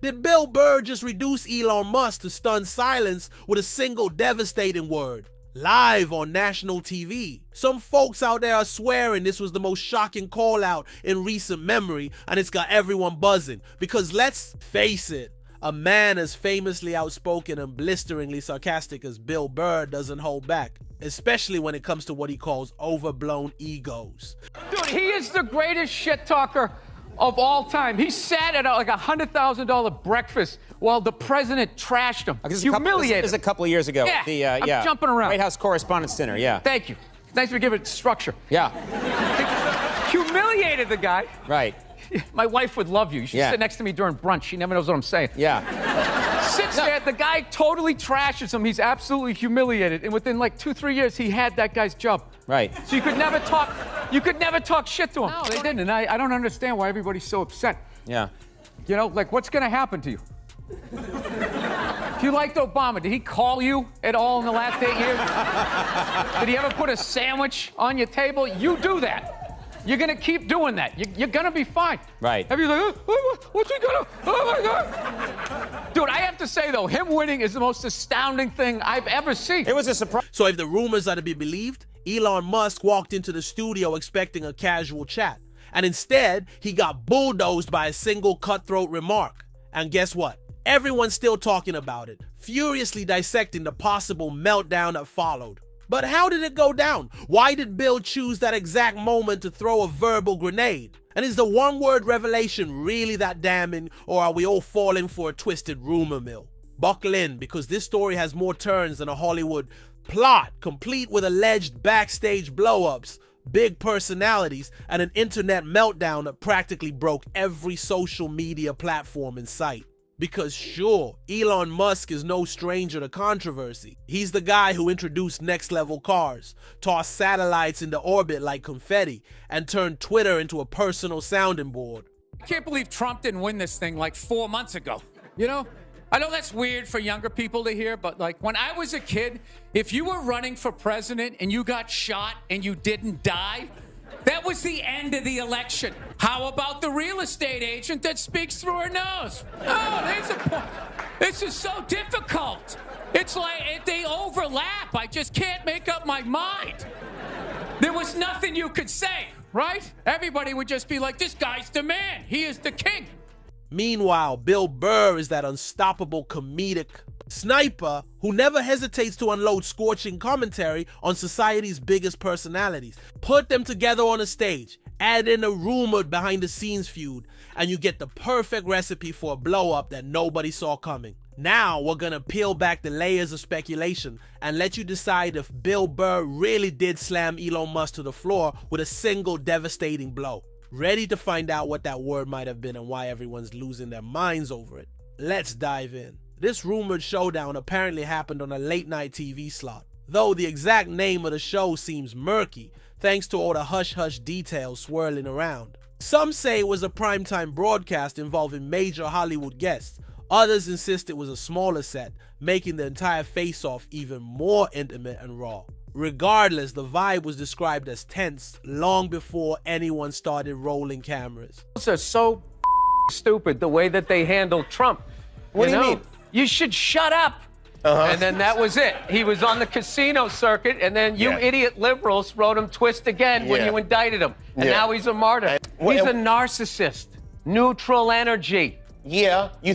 Did Bill Burr just reduce Elon Musk to stunned silence with a single devastating word? Live on national TV. Some folks out there are swearing this was the most shocking call out in recent memory, and it's got everyone buzzing. Because let's face it, a man as famously outspoken and blisteringly sarcastic as Bill Burr doesn't hold back, especially when it comes to what he calls overblown egos. Dude, he is the greatest shit talker of all time. He sat at like $100,000 breakfast while the president trashed him. Humiliated. This is a couple of years ago. Yeah, I'm jumping around. White House Correspondents' Dinner, yeah. Thank you. Thanks for giving it structure. Yeah. Humiliated the guy. Right. My wife would love you. You should sit next to me during brunch. She never knows what I'm saying. Yeah. Sits there, the guy totally trashes him. He's absolutely humiliated. And within like 2-3 years, he had that guy's job. Right. So you could never talk shit to him. No, they didn't. And I don't understand why everybody's so upset. Yeah. You know, like, what's going to happen to you? If you liked Obama, did he call you at all in the last 8 years? Did he ever put a sandwich on your table? You do that. You're going to keep doing that. You're going to be fine. Right. Everybody's like, what's he going to, oh my God. Dude, I have to say, though, him winning is the most astounding thing I've ever seen. It was a surprise. So if the rumors are to be believed, Elon Musk walked into the studio expecting a casual chat. And instead, he got bulldozed by a single cutthroat remark. And guess what? Everyone's still talking about it, furiously dissecting the possible meltdown that followed. But how did it go down? Why did Bill choose that exact moment to throw a verbal grenade? And is the one-word revelation really that damning, or are we all falling for a twisted rumor mill? Buckle in, because this story has more turns than a Hollywood plot, complete with alleged backstage blow-ups, big personalities, and an internet meltdown that practically broke every social media platform in sight. Because sure, Elon Musk is no stranger to controversy. He's the guy who introduced next-level cars, tossed satellites into orbit like confetti, and turned Twitter into a personal sounding board. I can't believe Trump didn't win this thing like 4 months ago. You know? I know that's weird for younger people to hear, but like when I was a kid, if you were running for president and you got shot and you didn't die, that was the end of the election. How about the real estate agent that speaks through her nose? Oh, there's a point. This is so difficult. It's like they overlap. I just can't make up my mind. There was nothing you could say, right? Everybody would just be like, this guy's the man. He is the king. Meanwhile, Bill Burr is that unstoppable comedic sniper who never hesitates to unload scorching commentary on society's biggest personalities. Put them together on a stage, add in a rumored behind-the-scenes feud, and you get the perfect recipe for a blow-up that nobody saw coming. Now we're gonna peel back the layers of speculation and let you decide if Bill Burr really did slam Elon Musk to the floor with a single devastating blow. Ready to find out what that word might have been and why everyone's losing their minds over it? Let's dive in. This rumored showdown apparently happened on a late-night TV slot, though the exact name of the show seems murky thanks to all the hush-hush details swirling around. Some say it was a primetime broadcast involving major Hollywood guests. Others insist it was a smaller set, making the entire face-off even more intimate and raw. Regardless, the vibe was described as tense long before anyone started rolling cameras. Are so stupid the way that they handled Trump. What do you mean? You should shut up. And then that was it. He was on the casino circuit, and then you idiot liberals wrote him twist again when you indicted him. And now he's a martyr. He's a narcissist. Neutral energy. Yeah. You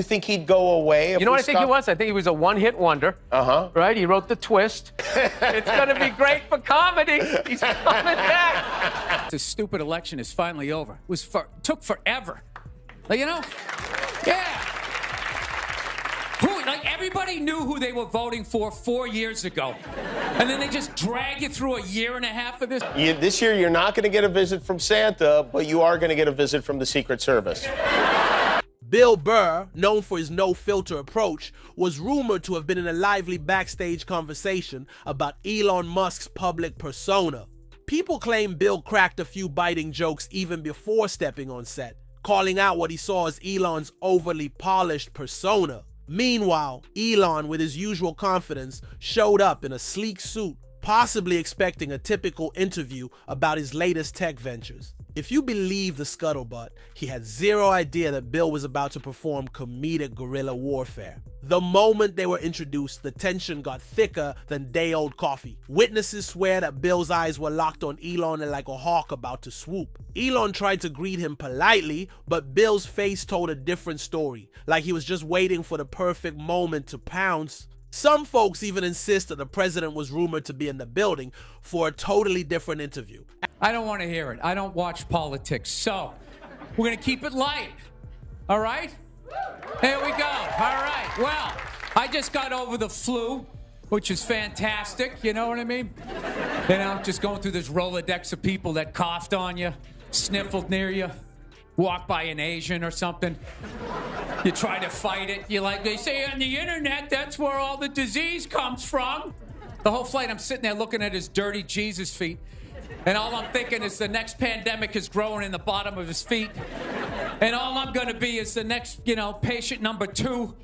think he'd go away? You know what I think he was? I think he was a one-hit wonder. Right? He wrote the twist. It's going to be great for comedy. He's coming back. This stupid election is finally over. Took forever. Like, you know? Yeah. Everybody knew who they were voting for 4 years ago. And then they just drag you through a year and a half of this. This year, you're not going to get a visit from Santa, but you are going to get a visit from the Secret Service. Bill Burr, known for his no-filter approach, was rumored to have been in a lively backstage conversation about Elon Musk's public persona. People claim Bill cracked a few biting jokes even before stepping on set, calling out what he saw as Elon's overly polished persona. Meanwhile, Elon, with his usual confidence, showed up in a sleek suit, possibly expecting a typical interview about his latest tech ventures. If you believe the scuttlebutt, he had zero idea that Bill was about to perform comedic guerrilla warfare. The moment they were introduced, the tension got thicker than day-old coffee. Witnesses swear that Bill's eyes were locked on Elon like a hawk about to swoop. Elon tried to greet him politely, but Bill's face told a different story, like he was just waiting for the perfect moment to pounce. Some folks even insist that the president was rumored to be in the building for a totally different interview. I don't want to hear it. I don't watch politics. So we're going to keep it light. All right? There we go. All right. Well, I just got over the flu, which is fantastic. You know what I mean? You know, just going through this Rolodex of people that coughed on you, sniffled near you, walked by an Asian or something. You try to fight it. You like, they say on the internet, that's where all the disease comes from. The whole flight, I'm sitting there looking at his dirty Jesus feet. And all I'm thinking is the next pandemic is growing in the bottom of his feet. And all I'm going to be is the next, patient number 2,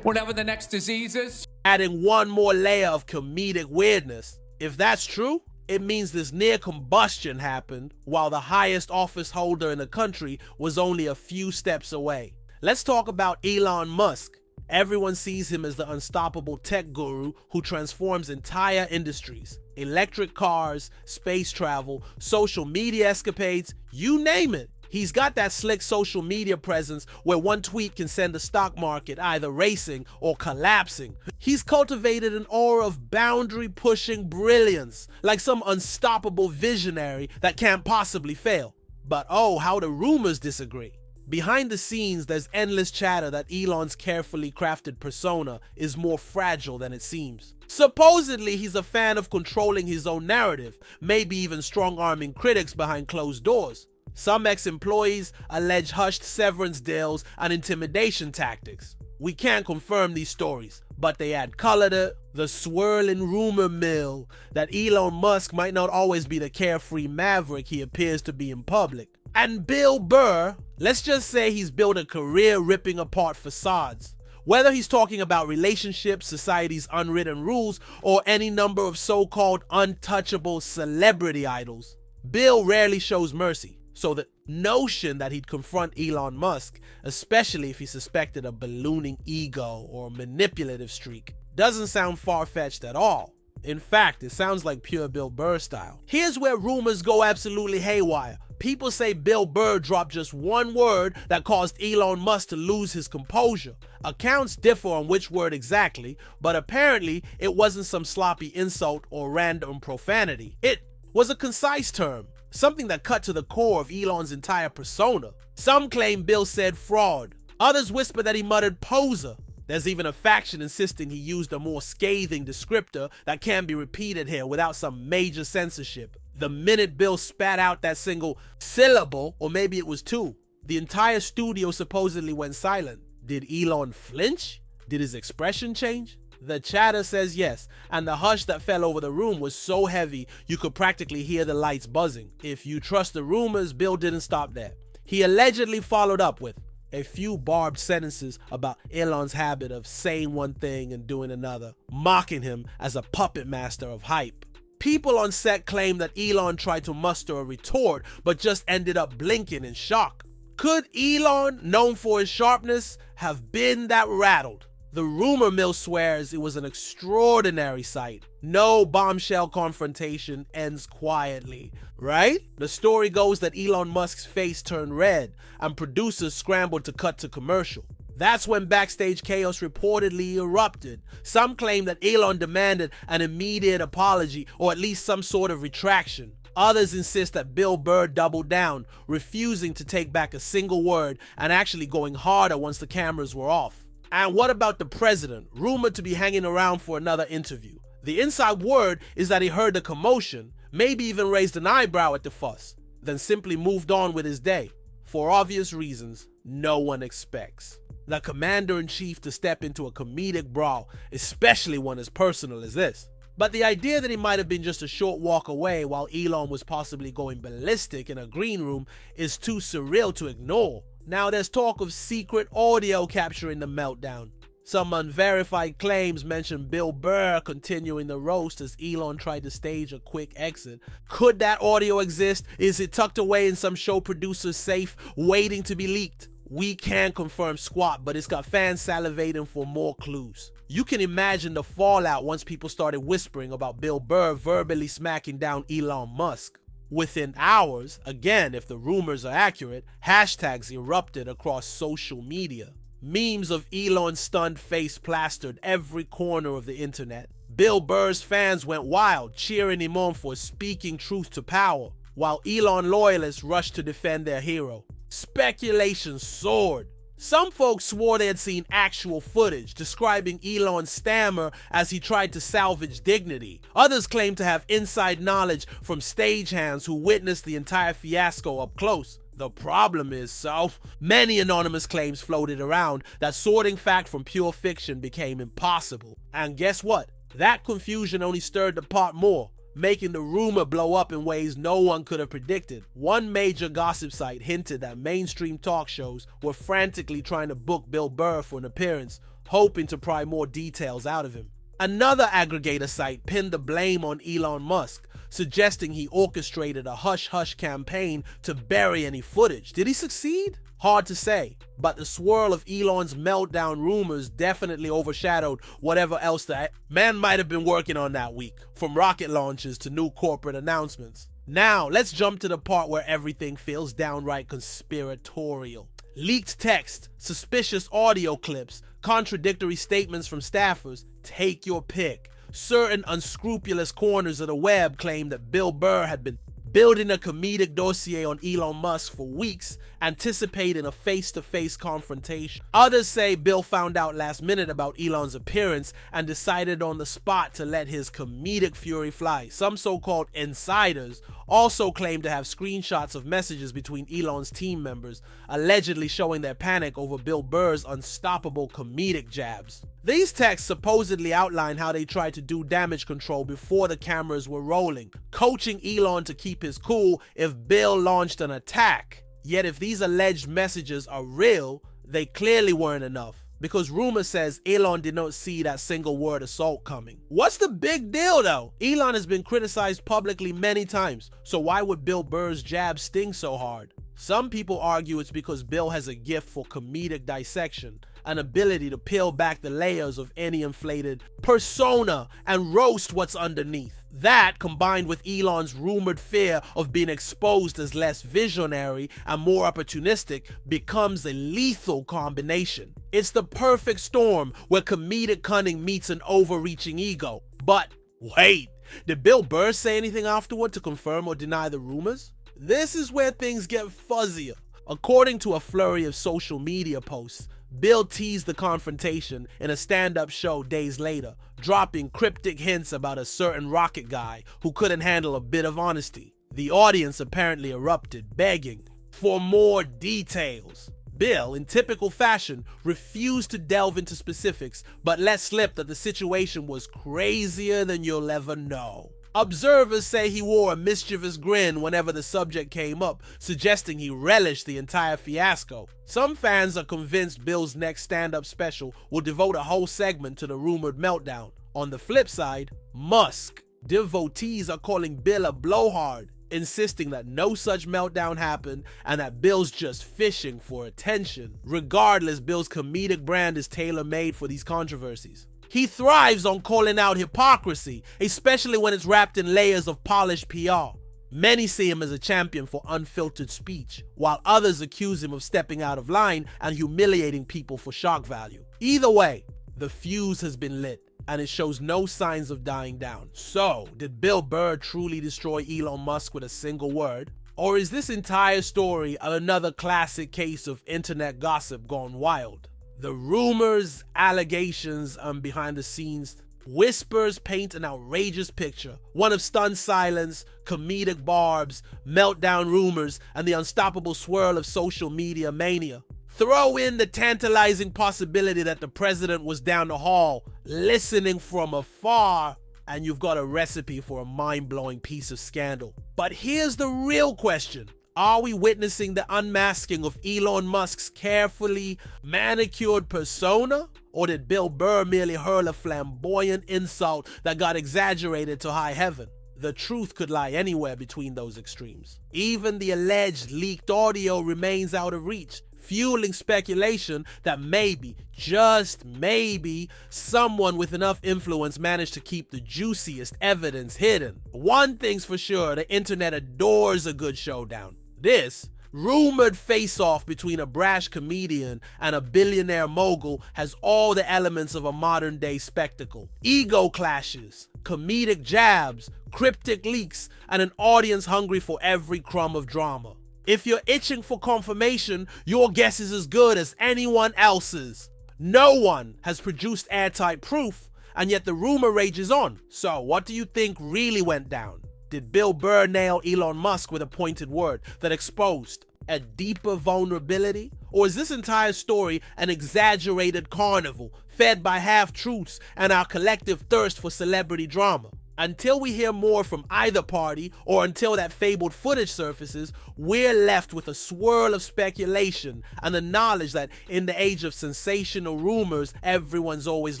whatever the next disease is. Adding one more layer of comedic weirdness. If that's true, it means this near combustion happened while the highest office holder in the country was only a few steps away. Let's talk about Elon Musk. Everyone sees him as the unstoppable tech guru who transforms entire industries. Electric cars, space travel, social media escapades, you name it. He's got that slick social media presence where one tweet can send the stock market either racing or collapsing. He's cultivated an aura of boundary-pushing brilliance, like some unstoppable visionary that can't possibly fail. But oh, how the rumors disagree. Behind the scenes, there's endless chatter that Elon's carefully crafted persona is more fragile than it seems. Supposedly, he's a fan of controlling his own narrative, maybe even strong-arming critics behind closed doors. Some ex-employees allege hushed severance deals and intimidation tactics. We can't confirm these stories, but they add color to the swirling rumor mill that Elon Musk might not always be the carefree maverick he appears to be in public. And Bill Burr, let's just say he's built a career ripping apart facades. Whether he's talking about relationships, society's unwritten rules, or any number of so-called untouchable celebrity idols, Bill rarely shows mercy. So the notion that he'd confront Elon Musk, especially if he suspected a ballooning ego or manipulative streak, doesn't sound far-fetched at all. In fact, it sounds like pure Bill Burr style. Here's where rumors go absolutely haywire. People say Bill Burr dropped just one word that caused Elon Musk to lose his composure. Accounts differ on which word exactly, but apparently it wasn't some sloppy insult or random profanity. It was a concise term, something that cut to the core of Elon's entire persona. Some claim Bill said fraud. Others whisper that he muttered poser. There's even a faction insisting he used a more scathing descriptor that can't be repeated here without some major censorship. The minute Bill spat out that single syllable, or maybe it was 2, the entire studio supposedly went silent. Did Elon flinch? Did his expression change? The chatter says yes, and the hush that fell over the room was so heavy you could practically hear the lights buzzing. If you trust the rumors, Bill didn't stop there. He allegedly followed up with a few barbed sentences about Elon's habit of saying one thing and doing another, mocking him as a puppet master of hype. People on set claim that Elon tried to muster a retort but just ended up blinking in shock. Could Elon, known for his sharpness, have been that rattled? The rumor mill swears it was an extraordinary sight. No bombshell confrontation ends quietly, right? The story goes that Elon Musk's face turned red and producers scrambled to cut to commercial. That's when backstage chaos reportedly erupted. Some claim that Elon demanded an immediate apology or at least some sort of retraction. Others insist that Bill Burr doubled down, refusing to take back a single word and actually going harder once the cameras were off. And what about the president, rumored to be hanging around for another interview? The inside word is that he heard the commotion, maybe even raised an eyebrow at the fuss, then simply moved on with his day. For obvious reasons, no one expects the commander-in-chief to step into a comedic brawl, especially one as personal as this. But the idea that he might have been just a short walk away while Elon was possibly going ballistic in a green room is too surreal to ignore. Now there's talk of secret audio capturing the meltdown. Some unverified claims mention Bill Burr continuing the roast as Elon tried to stage a quick exit. Could that audio exist? Is it tucked away in some show producer's safe, waiting to be leaked? We can't confirm squat, but it's got fans salivating for more clues. You can imagine the fallout once people started whispering about Bill Burr verbally smacking down Elon Musk. Within hours, again if the rumors are accurate, hashtags erupted across social media. Memes of Elon's stunned face plastered every corner of the internet. Bill Burr's fans went wild, cheering him on for speaking truth to power, while Elon loyalists rushed to defend their hero. Speculation soared. Some folks swore they had seen actual footage describing Elon's stammer as he tried to salvage dignity. Others claimed to have inside knowledge from stagehands who witnessed the entire fiasco up close. The problem is, so many anonymous claims floated around that sorting fact from pure fiction became impossible. And guess what? That confusion only stirred the pot more, making the rumor blow up in ways no one could have predicted. One major gossip site hinted that mainstream talk shows were frantically trying to book Bill Burr for an appearance, hoping to pry more details out of him. Another aggregator site pinned the blame on Elon Musk, suggesting he orchestrated a hush-hush campaign to bury any footage. Did he succeed? Hard to say, but the swirl of Elon's meltdown rumors definitely overshadowed whatever else the man might have been working on that week, from rocket launches to new corporate announcements. Now, let's jump to the part where everything feels downright conspiratorial. Leaked text, suspicious audio clips, contradictory statements from staffers, take your pick. Certain unscrupulous corners of the web claim that Bill Burr had been building a comedic dossier on Elon Musk for weeks, anticipating a face-to-face confrontation. Others say Bill found out last minute about Elon's appearance and decided on the spot to let his comedic fury fly. Some so-called insiders also claim to have screenshots of messages between Elon's team members, allegedly showing their panic over Bill Burr's unstoppable comedic jabs. These texts supposedly outline how they tried to do damage control before the cameras were rolling, coaching Elon to keep his cool if Bill launched an attack. Yet if these alleged messages are real, they clearly weren't enough, because rumor says Elon did not see that single word assault coming. What's the big deal though? Elon has been criticized publicly many times, so why would Bill Burr's jab sting so hard? Some people argue it's because Bill has a gift for comedic dissection, an ability to peel back the layers of any inflated persona and roast what's underneath. That, combined with Elon's rumored fear of being exposed as less visionary and more opportunistic, becomes a lethal combination. It's the perfect storm where comedic cunning meets an overreaching ego. But wait, did Bill Burr say anything afterward to confirm or deny the rumors? This is where things get fuzzier. According to a flurry of social media posts, Bill teased the confrontation in a stand-up show days later, dropping cryptic hints about a certain rocket guy who couldn't handle a bit of honesty. The audience apparently erupted, begging for more details. Bill, in typical fashion, refused to delve into specifics, but let slip that the situation was crazier than you'll ever know. Observers say he wore a mischievous grin whenever the subject came up, suggesting he relished the entire fiasco. Some fans are convinced Bill's next stand-up special will devote a whole segment to the rumored meltdown. On the flip side, Musk devotees are calling Bill a blowhard, insisting that no such meltdown happened and that Bill's just fishing for attention. Regardless, Bill's comedic brand is tailor-made for these controversies. He thrives on calling out hypocrisy, especially when it's wrapped in layers of polished PR. Many see him as a champion for unfiltered speech, while others accuse him of stepping out of line and humiliating people for shock value. Either way, the fuse has been lit, and it shows no signs of dying down. So, did Bill Burr truly destroy Elon Musk with a single word? Or is this entire story another classic case of internet gossip gone wild? The rumors, allegations, and behind the scenes whispers paint an outrageous picture, one of stunned silence, comedic barbs, meltdown rumors, and the unstoppable swirl of social media mania. Throw in the tantalizing possibility that the president was down the hall, listening from afar, and you've got a recipe for a mind-blowing piece of scandal. But here's the real question. Are we witnessing the unmasking of Elon Musk's carefully manicured persona? Or did Bill Burr merely hurl a flamboyant insult that got exaggerated to high heaven? The truth could lie anywhere between those extremes. Even the alleged leaked audio remains out of reach, fueling speculation that maybe, just maybe, someone with enough influence managed to keep the juiciest evidence hidden. One thing's for sure, the internet adores a good showdown. This rumored face-off between a brash comedian and a billionaire mogul has all the elements of a modern-day spectacle. Ego clashes, comedic jabs, cryptic leaks, and an audience hungry for every crumb of drama. If you're itching for confirmation, your guess is as good as anyone else's. No one has produced airtight proof, and yet the rumor rages on. So, what do you think really went down? Did Bill Burr nail Elon Musk with a pointed word that exposed a deeper vulnerability? Or is this entire story an exaggerated carnival fed by half-truths and our collective thirst for celebrity drama? Until we hear more from either party, or until that fabled footage surfaces, we're left with a swirl of speculation and the knowledge that in the age of sensational rumors, everyone's always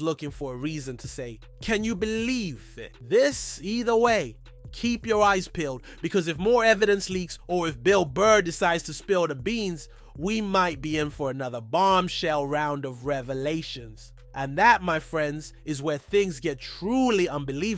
looking for a reason to say, "Can you believe it?" This, either way, keep your eyes peeled, because if more evidence leaks or if Bill Burr decides to spill the beans, we might be in for another bombshell round of revelations. And that, my friends, is where things get truly unbelievable.